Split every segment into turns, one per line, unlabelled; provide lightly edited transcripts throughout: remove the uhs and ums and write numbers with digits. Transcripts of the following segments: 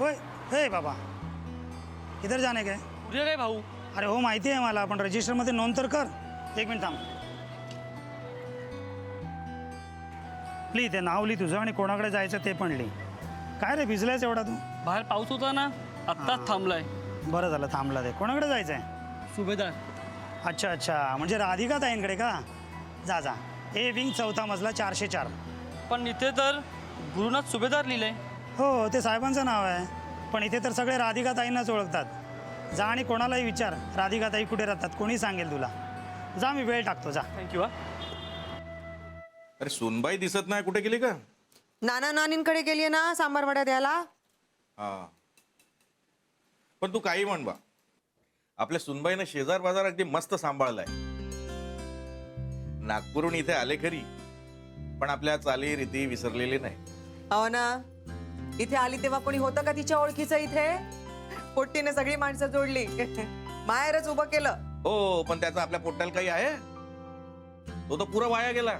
होय हे बाबा इधर जाने के
उद्या काय भाऊ?
अरे हो माहिती आहे मला, पण रजिस्टरमध्ये नोंद तर कर. एक मिनिट थांब. लिही ते नाव लिही तुझं आणि कोणाकडे जायचं ते पण लिही. काय रे भिजलायस एवढा तू?
बाहेर पाऊस होता ना, आत्ताच थांबलाय.
बरं झालं थांबला ते. कोणाकडे जायचं आहे?
सुभेदार.
अच्छा अच्छा, म्हणजे राधिका ताईंकडे का? जा जा. ए विंग 4था मजला 404.
पण इथे तर गुरुनाथ सुभेदार लिहिलंय.
हो ते साहेबांचं नाव आहे, पण इथे तर सगळे राधिका ताईंनाच ओळखतात. जा आणि कोणालाही विचार राधिका ताई कुठे राहतात, कोणी सांगेल तुला. जा मी वेळ टाकतो, जा.
थँक्यू.
अरे सोनबाई दिसत नाही, कुठे गेली का?
नाना नानींकडे गेलीये ना सांबार वड्या द्यायला.
हा पण तू काही म्हण बा, आपल्या सुनबाईनं शेजार बाजार अगदी मस्त सांभाळलाय. नागपूरहून इथे आले खरी, पण आपल्या चाली रीती विसरलेले नाही.
हो ना, इथे आली तेव्हा कोणी होतं का तिच्या ओळखीचं इथे? पोट्टीने सगळी माणसं जोडली, माहेरच उभं केलं.
हो, पण त्याचा आपल्या पोट्याला काही आहे? तो तर पुरा वाया गेला.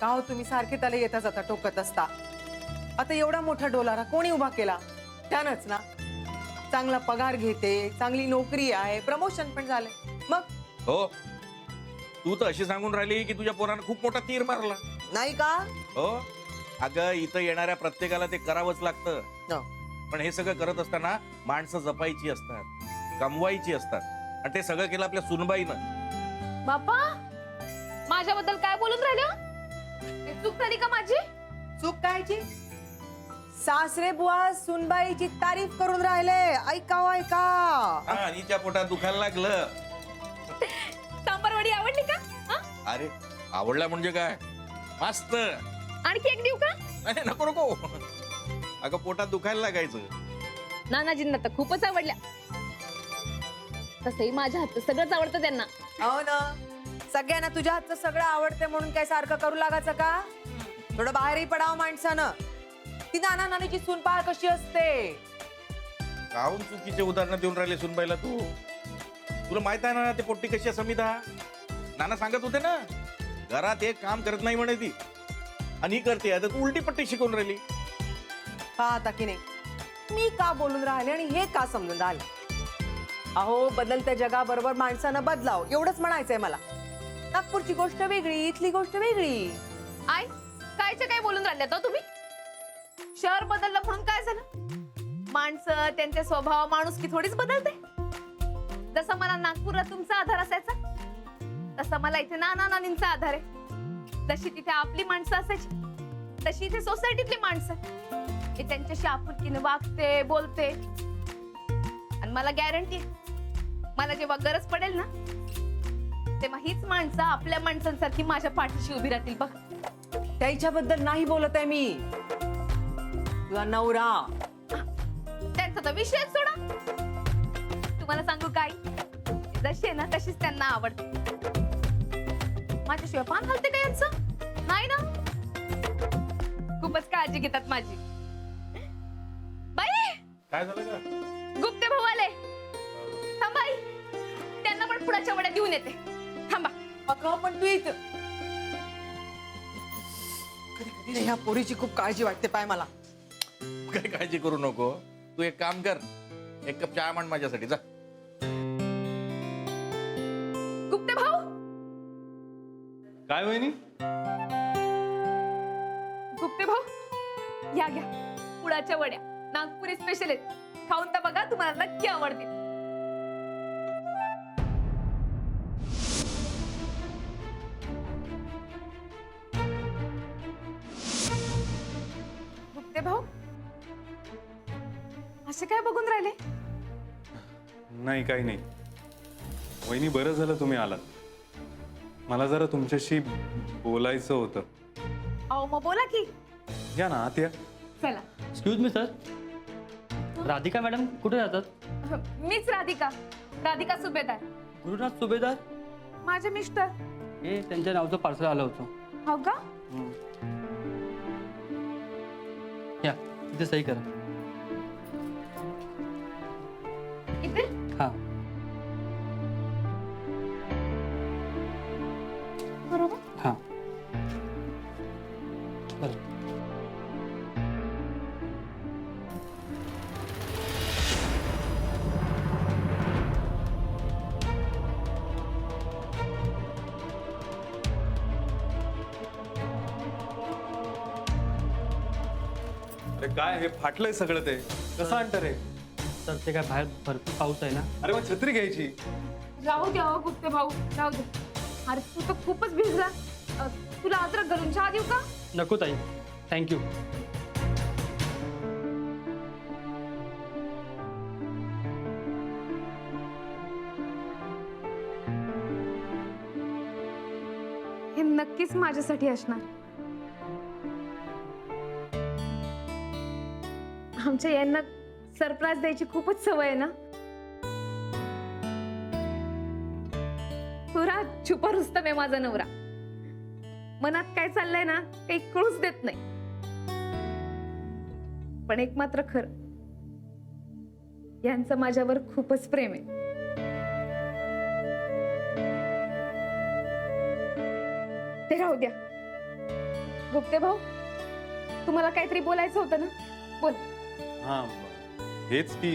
का हो तुम्ही सारखे त्याला येता जाता टोकत असता? आता एवढा मोठा डोलारा कोणी उभा केला? त्यानंच ना. चांगला पगार घेते, चांगली नोकरी आहे, प्रमोशन पण झालंय. मग
हो, तू तर अशी सांगून राहिली की तुझ्या पोरानं खूप मोठा तीर मारला.
नाही का?
हो, अगं इथं येणाऱ्या प्रत्येकाला ते करावंच लागतं.
हो.
पण हे सगळं करत असताना माणसं जपायची असतात, कमवायची असतात, आणि ते सगळं केलं आपल्या सुनबाईनं.
बापा, माझ्याबद्दल काय बोलून राहिले? चूक झाली का माझी?
चूक कायची? सासरे बुवा सुनबाईची तारीफ करून राहिले. ऐका हो, ऐका.
हिच्या पोटात दुखायला लागलं.
सांबारवडी आवडली का? हा?
अरे आवडला म्हणजे काय, मस्त.
आणखी एक देऊ का?
नाही नको नको, अगं पोटात दुखायला लागायचं.
नानाजींना तर खूपच आवडल्या. तसंही माझ्या हातचं सगळंच आवडतं त्यांना.
हो ना, सगळ्यांना तुझ्या हातचं सगळं आवडते म्हणून काय सारखं करू लागायचं का? थोडं बाहेरही पडावं माणसानं. ती नाना नानीची सूनपाळ कशी असते?
काहून चुकीचे उदाहरण देऊन राहिले सुनबाईला तू? तुला माहित आहे ना ते पोट्टी कशी आहे समिधा? नाना सांगत होते ना, घरात एक काम करत नाही म्हणे ती, आणि ही करते. आता तू उलटी पट्टी शिकवून राहिली.
हा आता की नाही, मी का बोलून राहिले आणि हे का समजून राहिले? अहो, बदलत्या जगाबरोबर माणसानं बदलाव एवढंच म्हणायचंय मला. नागपूरची गोष्ट वेगळी, इथली गोष्ट वेगळी.
आय कायचे काय बोलून राहिले तो तुम्ही? शहर बदललं म्हणून काय झालं? माणसं, त्यांचे स्वभाव, माणूस की थोडीच बदलते. जसं मला नागपूरला तुमचा आधार असायचा, तसा मला इथे नाना नानींचा आधार आहे. जशी तिथे आपली माणसं असायची, तशी इथे सोसायटीतली माणसं. हे त्यांच्याशी आपुलकीने वागते, बोलते. आणि मला गॅरंटी आहे, मला जेव्हा गरज पडेल ना, तेव्हा हीच माणसं आपल्या माणसांसारखी माझ्या पाठीशी उभी राहतील बघ.
त्याच्याबद्दल नाही बोलत आहे मी. तुझा नवरा.
त्यांचा तर विषयच सोडा. तुम्हाला सांगू काय, जशी आहे ना तशीच त्यांना आवडते. माझ्याशिवाय पान हलते का यांचं? नाही ना. खूपच काळजी घेतात माझी. बाई,
काय झालं का?
गुप्ते भाऊ आले. थांबाई, त्यांना पण पुढाच्या वड्या देऊन येते. थांबा.
अगं पण तू इथं. कधी ह्या पोरीची खूप काळजी वाटते पाय मला.
काय काळजी करू नको. तू एक काम कर, एक कप चहा मांड माझ्यासाठी, जा.
गुप्ते भाऊ,
काय वहिनी?
गुप्ते भाऊ या घ्या पुढाच्या वड्या. नागपुरी स्पेशल आहेत. खाऊन तर बघा, तुम्हाला नक्की आवडतील. गुप्ते भाऊ असे काय बघून राहिले?
नाही काही नाही वहिनी, बरं झालं तुम्ही आलात. मला जरा तुमच्याशी बोलायचं होतं.
अहो मग बोला की.
या ना आत या.
चला.
Excuse me sir, Radhika madam कुठे राहतात?
मीच राधिका, राधिका सुभेदार.
गुरुनाथ सुभेदार?
माझे मिस्टर.
हे त्यांच्या नावचं पार्सल आलं होतं.
हो का?
या इथे सही करा.
इथे?
हा.
बरोबर.
हा. बरं.
ते काय हे फाटलंय सगळं, ते कसं आणतं रे?
सर ते काय बाहेर भरपूर पाऊस आहे ना.
अरे मग छत्री घ्यायची.
राहू द्या हो गुप्ते भाऊ, राहू दे. अरे तू तर खूपच भिजला. तुला अद्रक घालून चहा देऊ का?
नको ताई, थँक्यू.
हे नक्कीच माझ्यासाठी असणार. आमच्या यांना सरप्राईज द्यायची खूपच सवय आहे ना. पुरा छुपा रुस्तम आहे माझा नवरा. मनात काय चाललंय ना काही कळूच देत नाही. पण एक मात्र खरं, यांचं माझ्यावर खूपच प्रेम आहे. ते राहू द्या. गुप्ते भाऊ, तुम्हाला काहीतरी बोलायचं होतं ना, बोल.
हा, हेच की.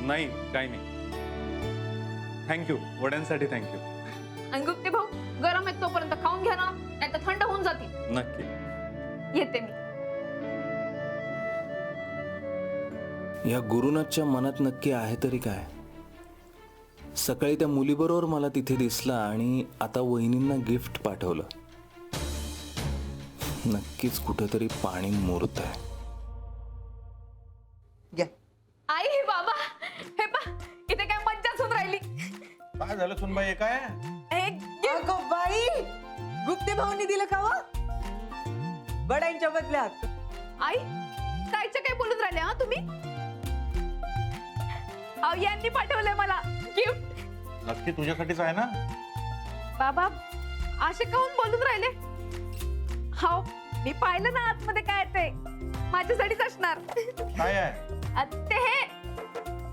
नाही, काही नाही. थँक्यू, वड्यांसाठी थँक्यू.
आणि गुप्ते भाऊ, गरम आहे तोपर्यंत खाऊन घ्या ना, नाही तर थंड होऊन जातील.
नक्की.
येते मी.
या गुरुनाथच्या मनात नक्की आहे तरी काय? सकाळी त्या मुलीबरोबर मला तिथे दिसला आणि आता वहिनींना गिफ्ट पाठवलं. नक्कीच कुठेतरी पाणी मुरत आहे.
आई, हे बाबा, हे पा, इथे काय मज्जाच होत राहिली.
काय झालं सुनबाई, हे काय?
अगं बाई, गुप्ते भाऊनी दिलं का वा बड्यांच्या बदल्यात?
आई, कायच्या काय बोलून राहिले हा तुम्ही? अहो, यांनी पाठवलंय मला गिफ्ट.
नक्की तुझ्यासाठीच आहे ना?
बाबा, असे काहून बोलून राहिले? हो, मी पाहिलं ना आतमध्ये काय आहे ते. माझ्यासाठीच असणार.
काय आहे?
ते हे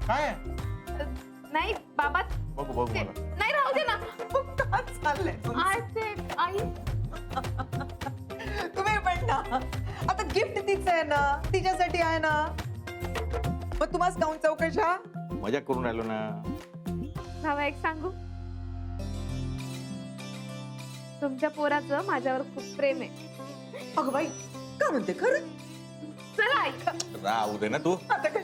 काय आहे?
नाही बाबा,
बघू बघू
ते
मला.
नाही, राहू दे ना.
काय चाललंय
ते आई,
तुम्ही पण ना, आता गिफ्ट तीच आहे ना, तिच्यासाठी आहे ना. मग तुम्हाला काऊन चौकशा?
मजा करून राहिलो ना.
भावा, एक सांगू, तुमच्या पोराचं माझ्यावर खूप प्रेम आहे.
अगं बाई, काय म्हणते खरं?
चला आई.
राहू दे ना तू.
आता काय